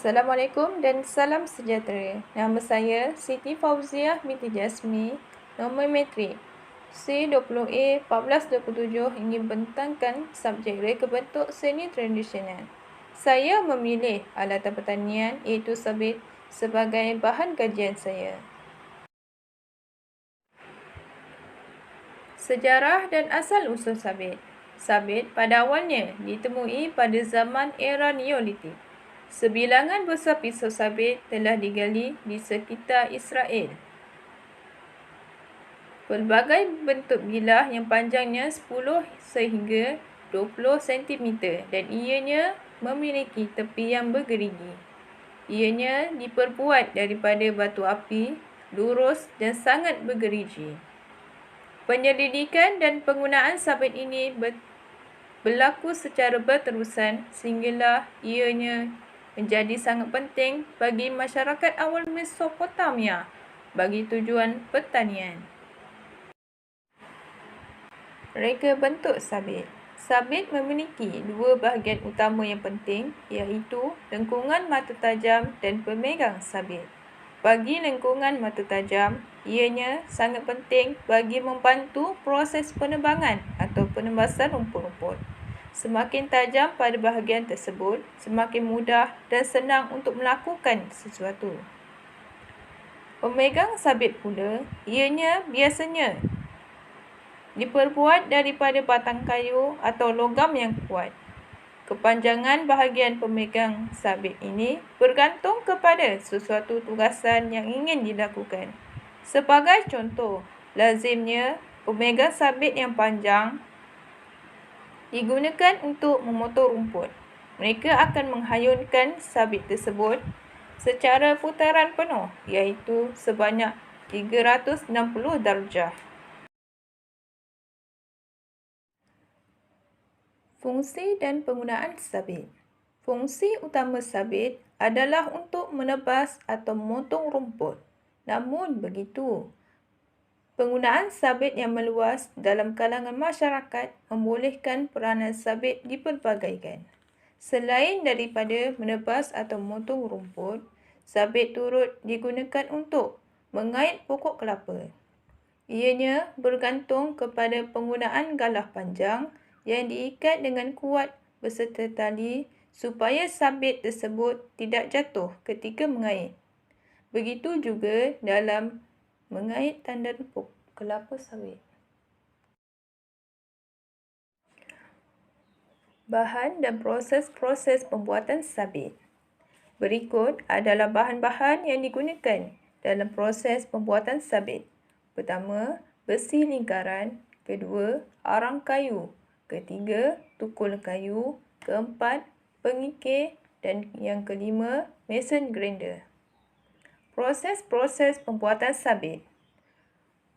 Assalamualaikum dan salam sejahtera. Nama saya Siti Fauziah binti Jasmi, nombor metrik C20A1427 ingin bentangkan subjek reka bentuk seni tradisional. Saya memilih alatan pertanian iaitu sabit sebagai bahan kajian saya. Sejarah dan asal-usul sabit. Sabit pada awalnya ditemui pada zaman era Neolitik. Sebilangan besar pisau sabit telah digali di sekitar Israel. Pelbagai bentuk bilah yang panjangnya 10 sehingga 20 cm dan ianya memiliki tepi yang bergerigi. Ianya diperbuat daripada batu api, lurus dan sangat bergerigi. Penyelidikan dan penggunaan sabit ini berlaku secara berterusan sehinggalah ianya menjadi sangat penting bagi masyarakat awal Mesopotamia bagi tujuan pertanian. Reka bentuk sabit. Sabit memiliki dua bahagian utama yang penting iaitu lengkungan mata tajam dan pemegang sabit. Bagi lengkungan mata tajam, ianya sangat penting bagi membantu proses penebangan atau penebasan rumput-rumput. Semakin tajam pada bahagian tersebut, semakin mudah dan senang untuk melakukan sesuatu. Pemegang sabit pula, ianya biasanya diperbuat daripada batang kayu atau logam yang kuat. Kepanjangan bahagian pemegang sabit ini bergantung kepada sesuatu tugasan yang ingin dilakukan. Sebagai contoh, lazimnya pemegang sabit yang panjang digunakan untuk memotong rumput. Mereka akan menghayunkan sabit tersebut secara putaran penuh iaitu sebanyak 360 darjah. Fungsi dan penggunaan sabit. Fungsi utama sabit adalah untuk menebas atau memotong rumput. Namun begitu, penggunaan sabit yang meluas dalam kalangan masyarakat membolehkan peranan sabit dipelbagaikan. Selain daripada menebas atau memotong rumput, sabit turut digunakan untuk mengait pokok kelapa. Ianya bergantung kepada penggunaan galah panjang yang diikat dengan kuat beserta tali supaya sabit tersebut tidak jatuh ketika mengait. Begitu juga dalam mengait tandan kelapa sawit. Bahan dan proses-proses pembuatan sabit. Berikut adalah bahan-bahan yang digunakan dalam proses pembuatan sabit. Pertama, besi lingkaran. Kedua, arang kayu. Ketiga, tukul kayu. Keempat, pengikir. Dan yang kelima, mesin grinder. Proses-proses pembuatan sabit.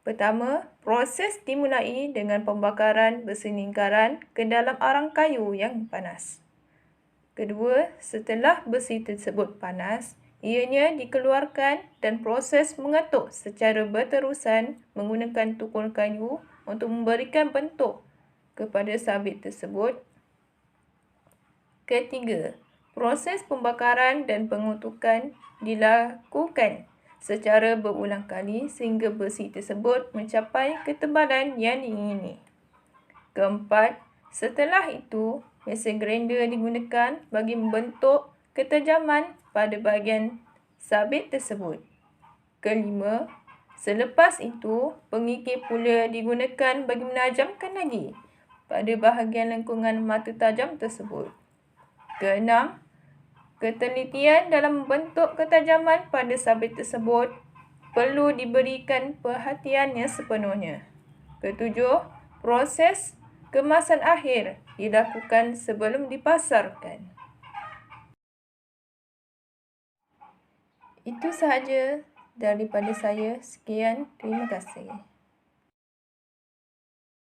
Pertama, proses dimulai dengan pembakaran besi lingkaran ke dalam arang kayu yang panas. Kedua, setelah besi tersebut panas, ianya dikeluarkan dan proses mengetuk secara berterusan menggunakan tukul kayu untuk memberikan bentuk kepada sabit tersebut. Ketiga, proses pembakaran dan pengetukan dilakukan secara berulang kali sehingga besi tersebut mencapai ketebalan yang diingini. Keempat, setelah itu, mesin grinder digunakan bagi membentuk ketajaman pada bahagian sabit tersebut. Kelima, selepas itu, pengikir pula digunakan bagi menajamkan lagi pada bahagian lengkungan mata tajam tersebut. Keenam, ketelitian dalam membentuk ketajaman pada sabit tersebut perlu diberikan perhatian yang sepenuhnya. Ketujuh, proses kemasan akhir dilakukan sebelum dipasarkan. Itu sahaja daripada saya. Sekian, terima kasih.